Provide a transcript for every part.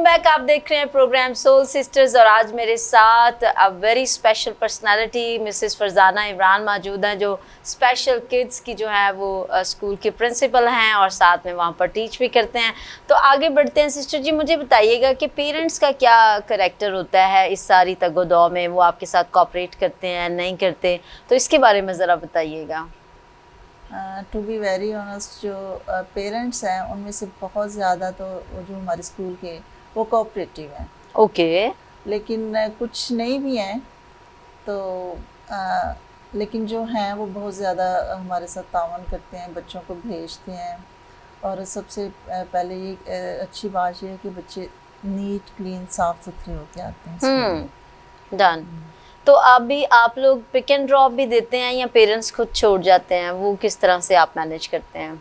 Back. आप देख रहे हैं प्रोग्राम सोल सिस्टर्स और आज मेरे साथ a very special personality Mrs Farzana Imran मौजूद हैं, जो स्पेशल किड्स की जो है वो स्कूल के प्रिंसिपल हैं और साथ में वहाँ पर टीच भी करते हैं। तो आगे बढ़ते हैं। सिस्टर जी, मुझे बताइएगा कि पेरेंट्स का क्या करैक्टर होता है इस सारी तगोदौ में? वो आपके साथ कोऑपरेट करते हैं, नहीं करते? तो इसके बारे में ज़रा बताइएगा। टू बी वेरी ऑनेस्ट, जो पेरेंट्स हैं उनमें से बहुत ज़्यादा तो जो हमारे स्कूल के वो कोऑपरेटिव हैं। ओके। लेकिन कुछ नहीं भी हैं तो लेकिन जो हैं वो बहुत ज़्यादा हमारे साथ तावन करते हैं, बच्चों को भेजते हैं। और सबसे पहले ये अच्छी बात ये है कि बच्चे नीट क्लीन साफ़ सुथरे होके आते हैं स्कूल। डन। तो अभी आप लोग पिक एंड ड्रॉप भी देते हैं या पेरेंट्स खुद छोड़ जाते हैं? वो किस तरह से आप मैनेज करते हैं?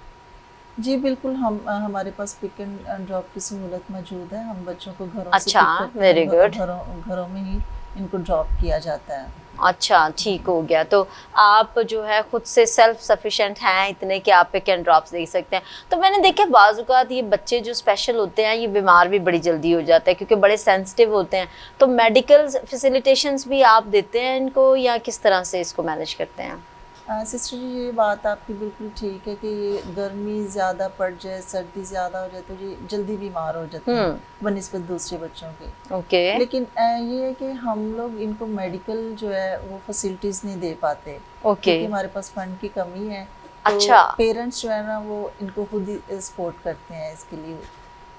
जी बिल्कुल, हम हमारे पास पिक एंड ड्रॉप की सहूलत मौजूद है। हम बच्चों को घरों से अच्छा, पिक करते वेरी हैं, गुड। घरों में ही इनको ड्रॉप किया जाता है। अच्छा, ठीक हो गया। तो आप जो है खुद से सेल्फ सफिशिएंट हैं इतने कि आप पिक एंड ड्रॉप्स दे सकते हैं। तो मैंने देखा बाज़ औक़ात ये बच्चे जो स्पेशल होते हैं ये बीमार भी बड़ी जल्दी हो जाते हैं क्योंकि बड़े सेंसिटिव होते हैं। तो मेडिकल फैसिलिटेशंस भी आप देते हैं इनको या किस तरह से इसको मैनेज करते हैं? सिस्टर जी, ये बात आपकी बिल्कुल ठीक है कि ये गर्मी ज़्यादा पड़ जाए, सर्दी ज़्यादा हो जाए तो ये जल्दी बीमार हो जाते हैं बनिस्बत दूसरे बच्चों के। ओके। लेकिन ये है कि हम लोग इनको मेडिकल जो है वो फैसिलिटीज़ नहीं दे पाते। ओके। क्योंकि हमारे पास फंड की कमी है। अच्छा। तो पेरेंट्स जो है ना वो इनको खुद ही सपोर्ट करते हैं इसके लिए।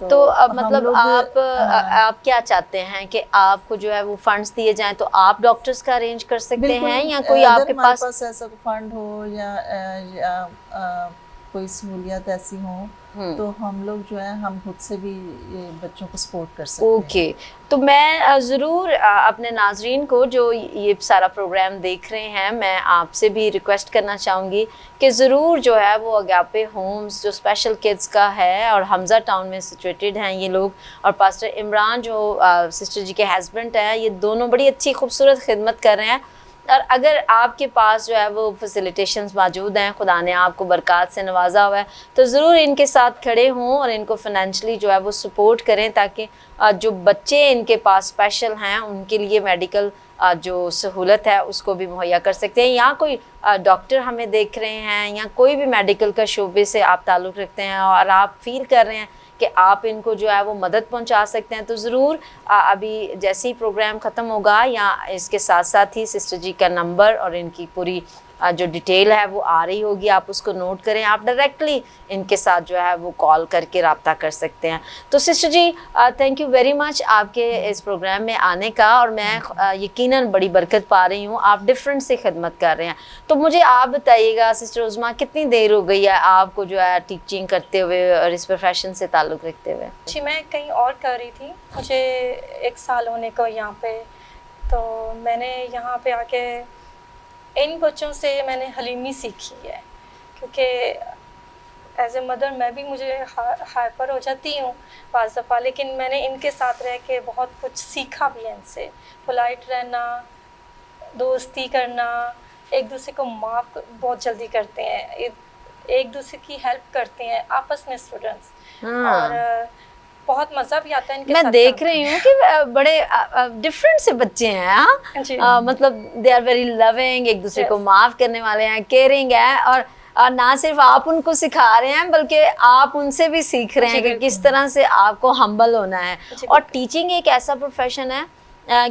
तो अब मतलब आप क्या चाहते हैं कि आपको जो है वो फंड्स दिए जाएं तो आप डॉक्टर्स का अरेंज कर सकते हैं या कोई आपके पास ऐसा फंड हो या कोई सहूलियत ऐसी हो तो हम लोग जो है हम खुद से भी ये बच्चों को सपोर्ट कर सकते हैं। ओके। तो मैं ज़रूर अपने नाजरीन को जो ये सारा प्रोग्राम देख रहे हैं, मैं आपसे भी रिक्वेस्ट करना चाहूँगी कि ज़रूर जो है वो अगापे होम्स जो स्पेशल किड्स का है और हमज़ा टाउन में सिचुएटेड हैं ये लोग, और पास्टर इमरान जो सिस्टर जी के हस्बैंड हैं, ये दोनों बड़ी अच्छी खूबसूरत खिदमत कर रहे हैं। और अगर आपके पास जो है वो फैसिलिटेशंस मौजूद हैं, खुदा ने आपको बरक़ात से नवाजा हुआ है, तो ज़रूर इनके साथ खड़े हों और इनको फाइनेंशियली जो है वो सपोर्ट करें ताकि जो बच्चे इनके पास स्पेशल हैं उनके लिए मेडिकल जो सहूलत है उसको भी मुहैया कर सकते हैं। या कोई डॉक्टर हमें देख रहे हैं या कोई भी मेडिकल का शोबे से आप ताल्लुक़ रखते हैं और आप फील कर रहे हैं कि आप इनको जो है वो मदद पहुंचा सकते हैं, तो ज़रूर अभी जैसे ही प्रोग्राम ख़त्म होगा या इसके साथ साथ ही सिस्टर जी का नंबर और इनकी पूरी जो डिटेल है वो आ रही होगी, आप उसको नोट करें। आप डायरेक्टली इनके साथ जो है वो कॉल करके रब्ता कर सकते हैं। तो sister ji, thank you very much आपके इस प्रोग्राम में आने का, और मैं यकीनन बड़ी बरकत पा रही हूँ। आप डिफरेंट से खिदमत कर रहे हैं। तो मुझे आप बताइएगा सिस्टर उज़्मा, कितनी देर हो गई है आपको जो है टीचिंग करते हुए और इस प्रोफेशन से ताल्लुक़ रखते हुए? जी, मैं कहीं और कर रही थी, मुझे 1 साल होने को यहाँ पे। तो मैंने यहाँ पे आके इन बच्चों से मैंने हलीमी सीखी है, क्योंकि एज ए मदर मैं भी मुझे हाइपर हो जाती हूँ बाज़ दफ़ा, लेकिन मैंने इनके साथ रह के बहुत कुछ सीखा भी है इनसे। पोलाइट रहना, दोस्ती करना, एक दूसरे को माफ़ बहुत जल्दी करते हैं, एक दूसरे की हेल्प करते हैं आपस में स्टूडेंट्स। और बहुत मज़ा भी आता है इनके साथ। मैं देख रही हूँ कि बड़े डिफरेंट से बच्चे हैं। मतलब दे आर वेरी लविंग, एक दूसरे को माफ़ करने वाले हैं, केयरिंग है, और ना सिर्फ आप उनको सिखा रहे हैं बल्कि आप उनसे भी सीख रहे हैं कि किस तरह से आपको हम्बल होना है। और टीचिंग एक ऐसा प्रोफेशन है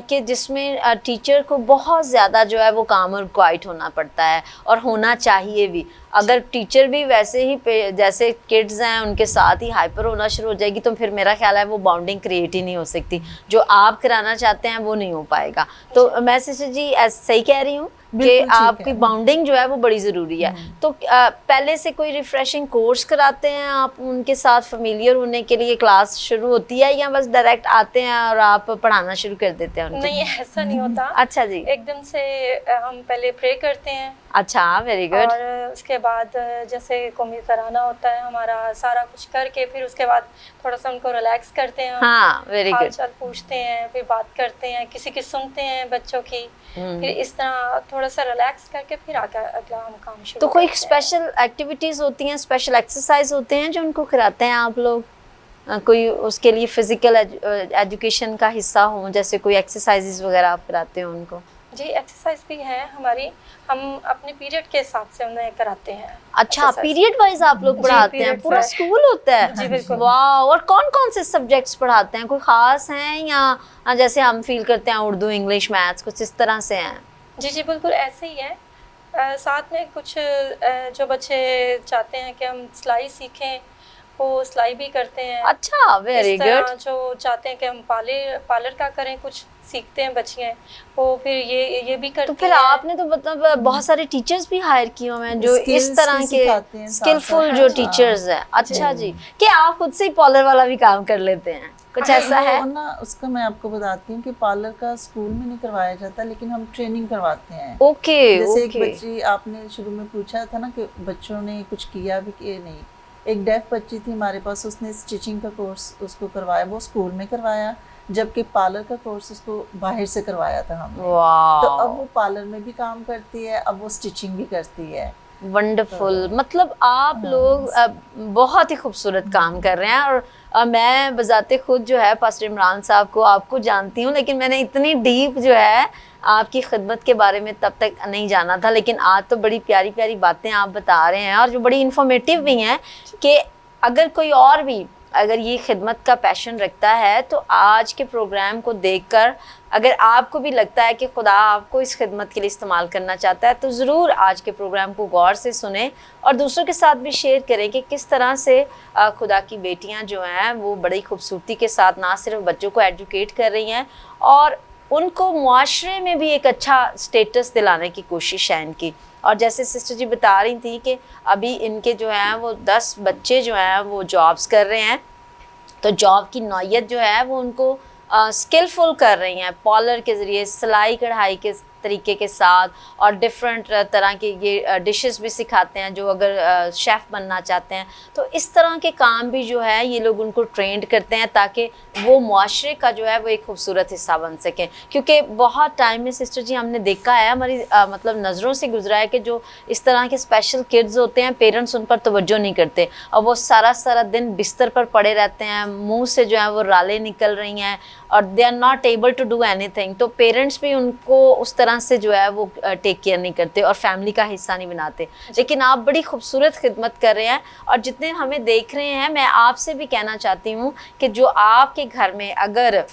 कि जिसमें टीचर को बहुत ज़्यादा जो है वो काम और क्वाइट होना पड़ता है और होना चाहिए भी। अगर टीचर भी वैसे ही जैसे किड्स हैं उनके साथ ही हाइपर होना शुरू हो जाएगी तो फिर मेरा ख्याल है वो बॉन्डिंग क्रिएट ही नहीं हो सकती। जो आप कराना चाहते हैं वो नहीं हो पाएगा। तो मैं सिस्टर जी सही कह रही हूँ कि आपकी बाउंडिंग जो है वो बड़ी ज़रूरी है। तो पहले से कोई रिफ्रेशिंग कोर्स कराते हैं आप उनके साथ फेमिलियर होने के लिए? क्लास शुरू होती है या बस डायरेक्ट आते हैं और आप पढ़ाना शुरू कर देते हैं? नहीं, ऐसा नहीं होता। अच्छा जी। एकदम से हम पहले प्रे करते हैं। अच्छा, वेरी गुड। और उसके बाद जैसे कौमी तराना होता है हमारा, सारा कुछ करके फिर उसके बाद थोड़ा सा उनको रिलैक्स करते हैं। हाँ, वेरी गुड। हाल-चाल पूछते हैं, फिर बात करते हैं, किसी की सुनते हैं बच्चों की, फिर इस तरह थोड़ा सा रिलैक्स करके फिर आगे अगला हम काम शुरू। तो कोई स्पेशल एक्टिविटीज़ होती हैं, स्पेशल एक्सरसाइज होते हैं जो उनको कराते हैं आप लोग? कोई उसके लिए फिज़िकल एजुकेशन का हिस्सा हो, जैसे कोई एक्सरसाइजेज वगैरह आप कराते हो उनको? जी, एक्सरसाइज भी है हमारी, हम अपने पीरियड के हिसाब से उन्हें कराते हैं। अच्छा, exercise। पीरियड वाइज आप लोग जी, पढ़ाते हैं? period पूरा से। स्कूल होता है? जी, बिल्कुल। वाह! और कौन कौन से सब्जेक्ट्स पढ़ाते हैं? कोई खास हैं या जैसे हम फील करते हैं उर्दू, इंग्लिश, मैथ्स, कुछ इस तरह से हैं? जी, जी, बिल्कुल ऐसे ही है। साथ में कुछ जो बच्चे चाहते हैं कि हम सिलाई सीखें, वो सिलाई भी करते हैं। अच्छा, वेरी इस तरह गुड। जो चाहते हैं कि हम पार्लर का करें, कुछ सीखते हैं बच्चियाँ, वो फिर ये भी करती तो फिर हैं। आपने तो मतलब बहुत सारे टीचर्स भी हायर किए हुए हैं जो इस Skills तरह भी के सिखाते हैं साथ स्किलफुल साथ। जो हाँ। टीचर्स हैं। अच्छा जी, कि आप खुद से ही पार्लर वाला भी काम कर लेते हैं, कुछ ऐसा है? वो ना उसका मैं आपको बताती हूँ कि पार्लर का स्कूल में नहीं करवाया जाता, लेकिन हम ट्रेनिंग करवाते हैं। ओके जैसे एक ओके। बच्ची आपने शुरू में पूछा था ना कि बच्चों ने कुछ किया भी कि नहीं, एक डेफ बच्ची थी हमारे पास, उसने स्टिचिंग का कोर्स उसको करवाया, वो स्कूल में करवाया, जबकि पार्लर का कोर्स उसको बाहर से करवाया था हमने। तो अब वाह, वो पार्लर में भी काम करती है, अब वो स्टिचिंग भी करती है। वंडरफुल। मतलब आप लोग बहुत ही खूबसूरत काम कर रहे हैं। और मैं बजाते खुद जो है पास्टर इमरान साहब को आपको जानती हूँ, लेकिन मैंने इतनी डीप जो है आपकी खिदमत के बारे में तब तक नहीं जाना था। लेकिन आज तो बड़ी प्यारी प्यारी बातें आप बता रहे हैं और जो बड़ी इन्फॉर्मेटिव भी हैं कि अगर कोई और भी अगर ये खिदमत का पैशन रखता है तो आज के प्रोग्राम को देखकर अगर आपको भी लगता है कि खुदा आपको इस खिदमत के लिए इस्तेमाल करना चाहता है तो ज़रूर आज के प्रोग्राम को गौर से सुने और दूसरों के साथ भी शेयर करें कि किस तरह से खुदा की बेटियां जो हैं वो बड़ी खूबसूरती के साथ ना सिर्फ बच्चों को एजुकेट कर रही हैं और उनको मुआशरे में भी एक अच्छा स्टेटस दिलाने की कोशिश है इनकी। और जैसे सिस्टर जी बता रही थी कि अभी इनके जो हैं वो 10 बच्चे जो हैं वो जॉब्स कर रहे हैं, तो जॉब की नौयत जो है वो उनको स्किलफुल कर रही हैं पार्लर के ज़रिए, सिलाई कढ़ाई के तरीके के साथ, और डिफरेंट तरह के ये डिशेस भी सिखाते हैं जो अगर शेफ़ बनना चाहते हैं तो इस तरह के काम भी जो है ये लोग उनको ट्रेंड करते हैं ताकि वो मुआशरे का जो है वो एक खूबसूरत हिस्सा बन सकें। क्योंकि बहुत टाइम में सिस्टर जी हमने देखा है, हमारी मतलब नज़रों से गुजरा है कि जो इस तरह के स्पेशल किड्स होते हैं पेरेंट्स उन पर तवज्जो नहीं करते और वो सारा दिन बिस्तर पर पड़े रहते हैं, मुँह से जो है वो रालें निकल रही हैं और they are not able to do anything. तो पेरेंट्स भी उनको उस तरह से जो है वो टेक केयर नहीं करते और फैमिली का हिस्सा नहीं बनाते। लेकिन आप बड़ी खूबसूरत खिदमत कर रहे हैं और जितने हमें देख रहे हैं मैं आपसे भी कहना चाहती हूँ कि जो आपके घर में अगर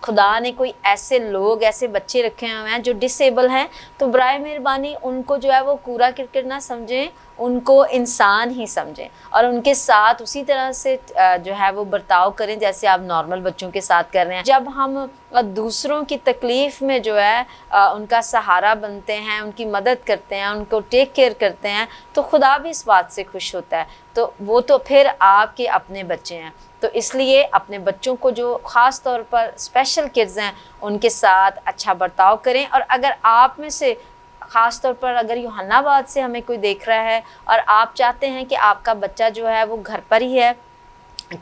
खुदा ने कोई ऐसे लोग ऐसे बच्चे रखे हुए हैं जो डिसेबल हैं तो बराए मेहरबानी उनको जो है वो कूड़ा करकट ना समझें, उनको इंसान ही समझें और उनके साथ उसी तरह से जो है वो बर्ताव करें जैसे आप नॉर्मल बच्चों के साथ कर रहे हैं। जब हम दूसरों की तकलीफ़ में जो है उनका सहारा बनते हैं, उनकी मदद करते हैं, उनको टेक केयर करते हैं तो खुदा भी इस बात से खुश होता है। तो वो तो फिर आपके अपने बच्चे हैं, तो इसलिए अपने बच्चों को जो ख़ास तौर पर स्पेशल किड्स हैं उनके साथ अच्छा बर्ताव करें। और अगर आप में से ख़ास तौर पर अगर यूहन्नाबाद से हमें कोई देख रहा है और आप चाहते हैं कि आपका बच्चा जो है वो घर पर ही है,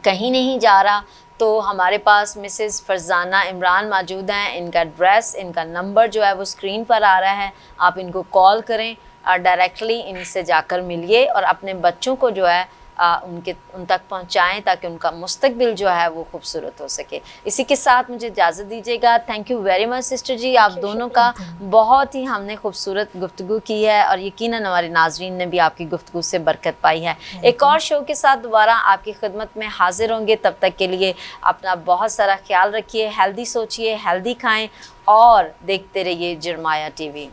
कहीं नहीं जा रहा, तो हमारे पास मिसेस फरजाना इमरान मौजूद हैं। इनका एड्रेस, इनका नंबर जो है वो स्क्रीन पर आ रहा है, आप इनको कॉल करें और डायरेक्टली इनसे जाकर मिलिए और अपने बच्चों को जो है उन तक पहुंचाएं ताकि उनका मुस्तकबिल जो है वो खूबसूरत हो सके। इसी के साथ मुझे इजाज़त दीजिएगा। Thank you very much sister ji, आप दोनों का बहुत ही हमने खूबसूरत गुफ्तगू की है और यकीनन हमारे नाजरीन ने भी आपकी गुफ्तगू से बरकत पाई है। एक और शो के साथ दोबारा आपकी खिदमत में हाजिर होंगे, तब तक के लिए अपना बहुत सारा ख्याल रखिए, हेल्दी सोचिए, हेल्दी खाएँ और देखते रहिए जरमाया TV।